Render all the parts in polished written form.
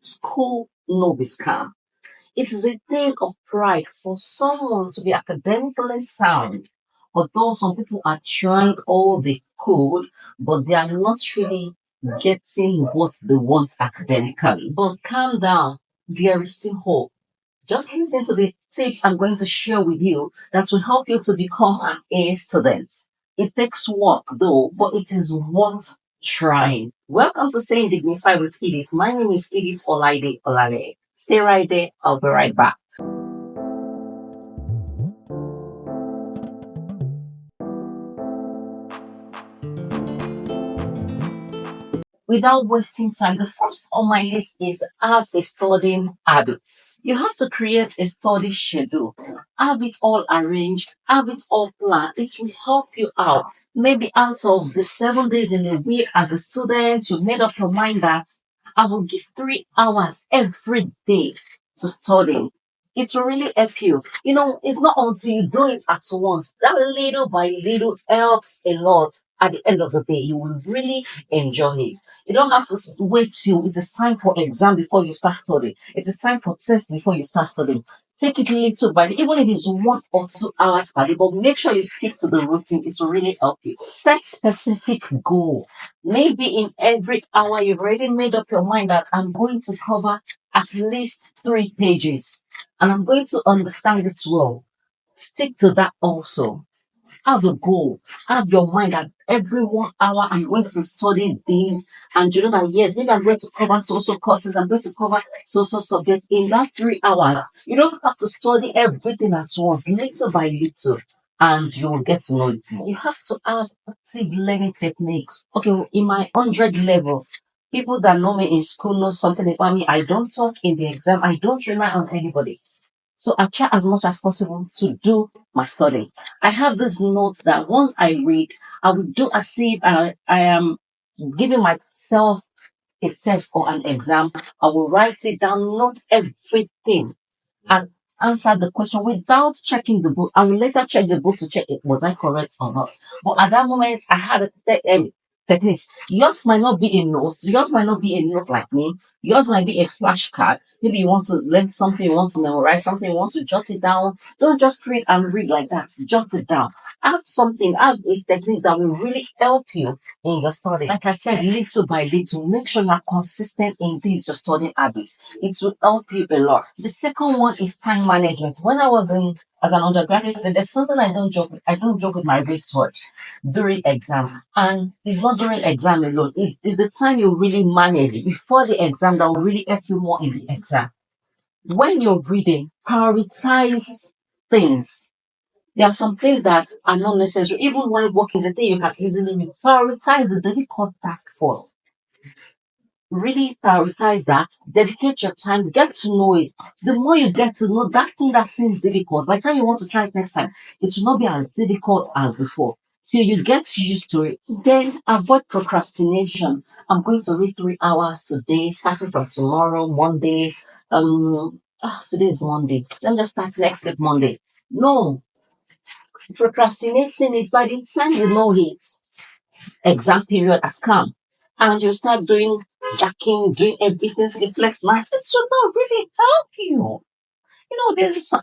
school no be scam. It is a thing of pride for someone to be academically sound. Although some people are trying all they could, but they are not really getting what they want academically. But calm down, there is still hope. Just listen to the tips I'm going to share with you that will help you to become an A student. It takes work though, but it is worth trying. Welcome to Staying Dignified with Edith. My name is Edith Olaide Olale. Stay right there. I'll be right back. Without wasting time, the first on my list is have a studying habits. You have to create a study schedule. Have it all arranged, have it all planned. It will help you out. Maybe out of the 7 days in a week as a student, you made up your mind that I will give 3 hours every day to studying. It will really help you. It's not until you do it at once. That little by little helps a lot. At the end of the day, you will really enjoy it. You don't have to wait till it is time for exam before you start studying. It is time for test before you start studying. Take it little by little, even if it's 1 or 2 hours per day, but make sure you stick to the routine. It will really help you. Set specific goal. Maybe in every hour you've already made up your mind that I'm going to cover at least 3 pages and I'm going to understand it well. Stick to that also. Have a goal. Have your mind that every 1 hour I'm going to study this, and you know that yes, maybe I'm going to cover social courses, I'm going to cover social subject in that 3 hours. You don't have to study everything at once, little by little, and you will get to know it more. You have to have active learning techniques. Okay, in my 100 level, people that know me in school know something about me. I don't talk in the exam, I don't rely on anybody. So I try as much as possible to do my study. I have these notes that once I read, I will do as if I am giving myself a test or an exam. I will write it down, note everything, and answer the question without checking the book. I will later check the book to check it was I correct or not. But at that moment, I had techniques. Yours might not be a note. Yours might not be a note like me. Yours might be a flashcard. Maybe you want to learn something, you want to memorize something, you want to jot it down. Don't just read and read like that. Jot it down. Have something, have a technique that will really help you in your study. Like I said, little by little, make sure you're consistent in these your studying habits. It will help you a lot. The second one is time management. When I was in as an undergraduate, there's something I don't joke with. I don't joke with my wristwatch during exam. And it's not during exam alone. It is the time you really manage before the exam that will really help you more in the exam. When you're reading, prioritize things. There are some things that are not necessary. Even while working the day, you can easily prioritize the difficult task first. Really prioritize that, dedicate your time, get to know it. The more you get to know that thing that seems difficult, by the time you want to try it next time, it will not be as difficult as before. So you get used to it. Then avoid procrastination. I'm going to read 3 hours today, starting from tomorrow, Monday. Today is Monday. Let me just start next week, Monday. No, procrastinating it by the time you know it, exam period has come and you start doing jacking, doing everything sleepless nights, it should not really help you.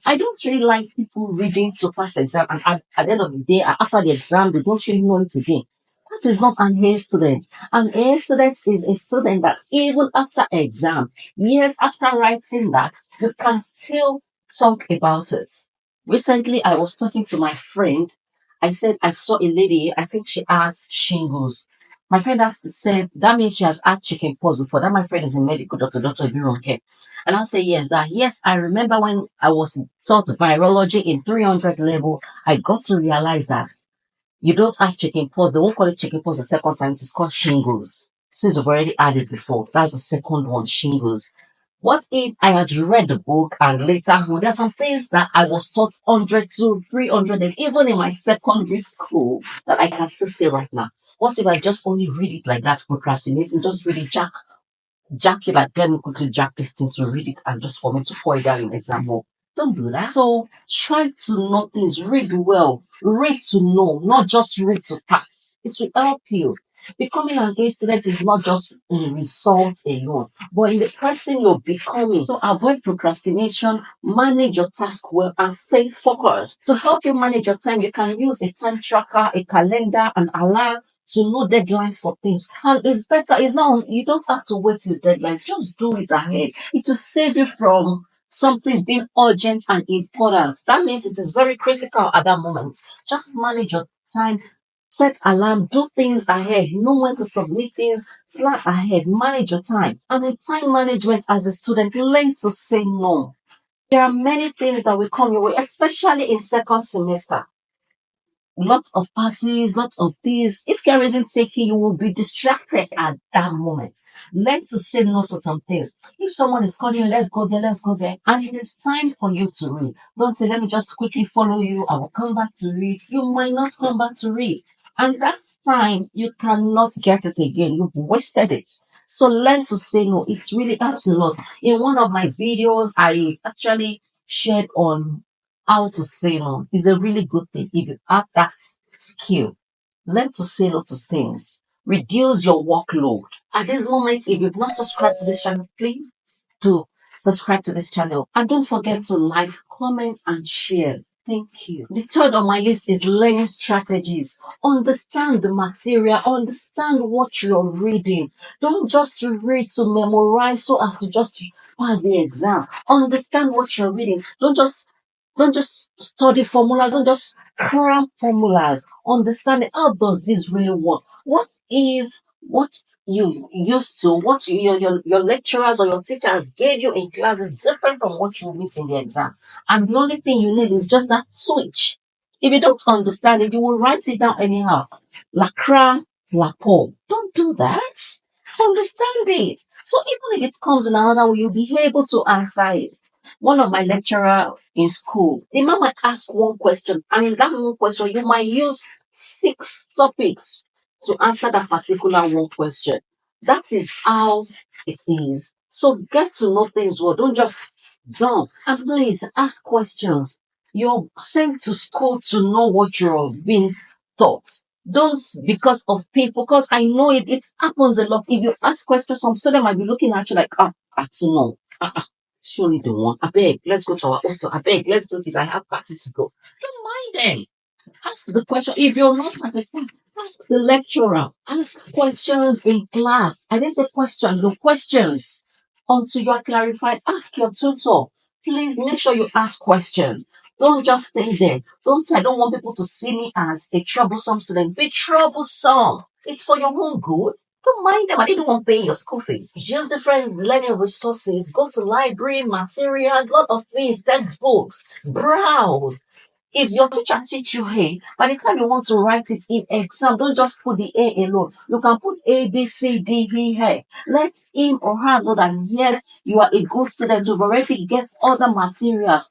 I don't really like people reading to pass exam and at the end of the day, after the exam, they don't really know it again. That is not an A student. An A student is a student that even after exam, years after writing that, you can still talk about it. Recently, I was talking to my friend. I said I saw a lady, I think she has shingles. My friend has said that means she has had chicken pox before. That my friend is a medical doctor, Dr. Birunke. And I'll say yes, that yes, I remember when I was taught virology in 300 level, I got to realize that you don't have chicken pox. They won't call it chicken pox the second time. It's called shingles. Since we've already had it before, that's the second one, shingles. What if I had read the book and later there are some things that I was taught 100 to 300 and even in my secondary school that I can still say right now. What if I just only read it like that, procrastinating, just read it, jack it like, let me quickly jack this thing to read it and just for me to pour it down in exam hall. Don't do that. So try to know things, read well, read to know, not just read to pass. It will help you. Becoming an A student is not just in results alone, but in the person you're becoming. So avoid procrastination, manage your task well, and stay focused. To help you manage your time, you can use a time tracker, a calendar, an alarm to know deadlines for things. And it's better, it's not, you don't have to wait till deadlines, just do it ahead. It will save you from something being urgent and important. That means it is very critical at that moment. Just manage your time, set alarm, do things ahead, know when to submit things, plan ahead, manage your time. And in time management as a student, learn to say no. There are many things that will come your way, especially in second semester. Lots of parties, lots of things. If care isn't taken, you will be distracted at that moment. Learn to say no to some things. If someone is calling you, let's go there. And it is time for you to read. Don't say, let me just quickly follow you. I will come back to read. You might not come back to read. And that time, you cannot get it again. You've wasted it. So learn to say no. It really helps a lot. In one of my videos, I actually shared on how to say no. Is a really good thing if you have that skill. Learn to say no to things. Reduce your workload. At this moment, if you've not subscribed to this channel, please do subscribe to this channel. And don't forget to like, comment, and share. Thank you. The third on my list is learning strategies. Understand the material. Understand what you're reading. Don't just read to memorize so as to just pass the exam. Understand what you're reading. Don't just study formulas. Don't just cram formulas. Understand how does this really work? What if what you used to, what your lecturers or your teachers gave you in class is different from what you meet in the exam? And the only thing you need is just that switch. If you don't understand it, you will write it down anyhow. La cram, la po. Don't do that. Understand it. So even if it comes in another way, you'll be able to answer it. One of my lecturer in school, the man might ask one question, and in that one question, you might use 6 topics to answer that particular one question. That is how it is. So get to know things well. Don't just jump. And please ask questions. You're sent to school to know what you're being taught. Don't because of people, because I know it happens a lot. If you ask questions, some student might be looking at you like, I don't know. Surely the one. I beg, let's go to our hostel. I beg, let's do this. I have party to go. Don't mind them. Ask the question. If you're not satisfied, ask the lecturer. Ask questions in class. I didn't say question, no questions. Until you are clarified, ask your tutor. Please make sure you ask questions. Don't just stay there. I don't want people to see me as a troublesome student. Be troublesome. It's for your own good. Don't mind them. I didn't want paying your school fees. Use different learning resources. Go to library, materials, lot of things, textbooks. Browse. If your teacher teach you A, by the time you want to write it in exam, don't just put the A alone. You can put A, B, C, D, E, A. Let him or her know that yes, you are a good student. You've already get other materials.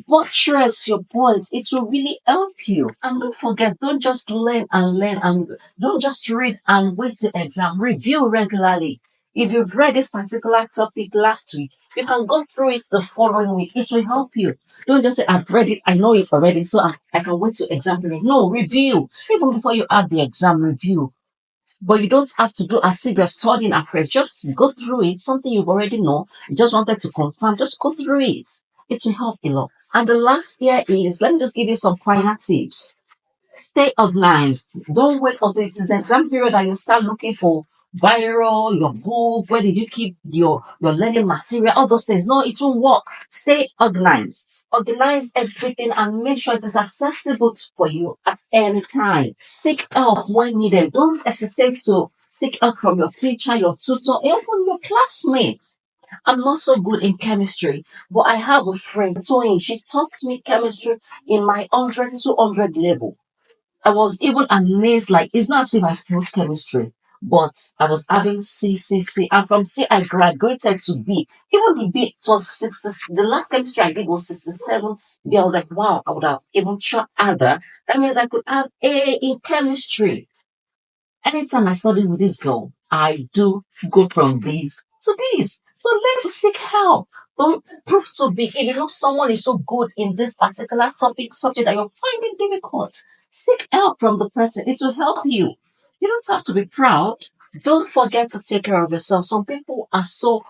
Buttress your points. It will really help you. And don't forget, don't just learn and don't just read and wait till exam. Review regularly. If you've read this particular topic last week, you can go through it the following week. It will help you. Don't just say, I've read it, I know it already, so I can wait to exam period. No, review. Even before you have the exam, review. But you don't have to do as if you're studying afresh. Just go through it, something you've already know. You just wanted to confirm, just go through it. It will help a lot. And the last here is, let me just give you some final tips. Stay organized. Don't wait until it is exam period and you start looking for viral, your book, where did you keep your learning material, all those things. No, it won't work. Stay organized. Organize everything and make sure it is accessible for you at any time. Seek help when needed. Don't hesitate to seek help from your teacher, your tutor, even your classmates. I'm not so good in chemistry, but I have a friend, Tony. She taught me chemistry in my 100, 200 level. I was even amazed, like, it's not as if I failed chemistry, but I was having C, C, C, and from C, I graduated to B. Even the B, it was 60, the last chemistry I did was 67. B, I was like, wow, I would have even tried other. That means I could have A in chemistry. Anytime I study with this girl, I do go from this to this. So let's seek help. Don't prove to be. If you know someone is so good in this particular subject that you're finding difficult, seek help from the person. It will help you. You don't have to be proud. Don't forget to take care of yourself. Some people are so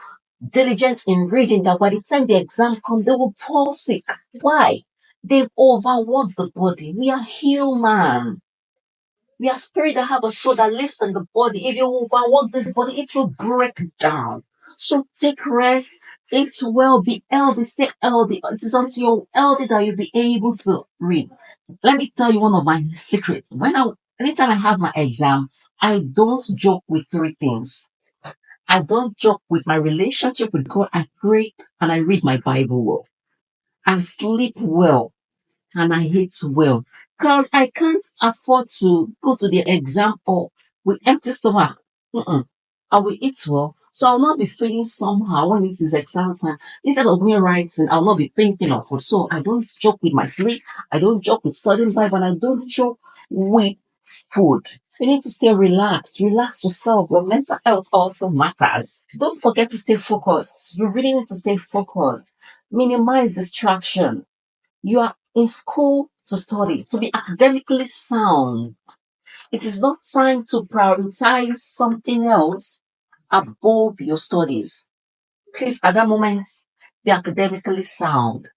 diligent in reading that by the time the exam comes, they will fall sick. Why? They've overworked the body. We are human. We are spirit that have a soul that lives in the body. If you overwork this body, it will break down. So take rest, eat well, be healthy, stay healthy. It is until you're healthy that you'll be able to read. Let me tell you one of my secrets. Anytime I have my exam, I don't joke with three things. I don't joke with my relationship with God. I pray and I read my Bible well. I sleep well and I eat well. Because I can't afford to go to the exam or with empty stomach. Mm-mm. I will eat well. So I'll not be feeling somehow when it is exam time. Instead of me writing, I'll not be thinking of it. So I don't joke with my sleep. I don't joke with studying Bible. And I don't joke with food. You need to stay relaxed. Relax yourself. Your mental health also matters. Don't forget to stay focused. You really need to stay focused. Minimize distraction. You are in school to study, to be academically sound. It is not time to prioritize something else above your studies. Please, at that moment, be academically sound.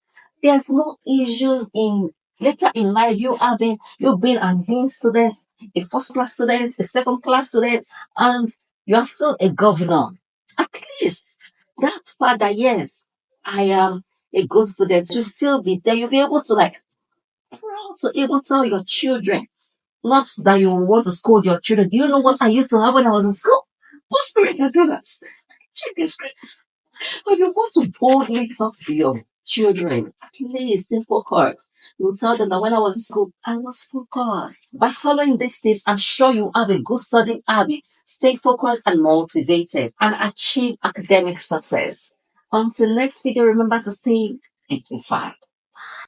There's no issues in later in life you being an A student, a first class student, a second class student, and you are still a governor. At least that father, yes, I am a good student, will still be there. You'll be able to proud to able to tell your children, not that you want to scold your children. Do you know what I used to have when I was in school? What spirit you do that? Check the scripts. When you want to boldly talk to your children, please stay focused. You tell them that when I was in school, I was focused. By following these tips, I'm sure you have a good studying habit. Stay focused and motivated and achieve academic success. Until next video, remember to stay dignified.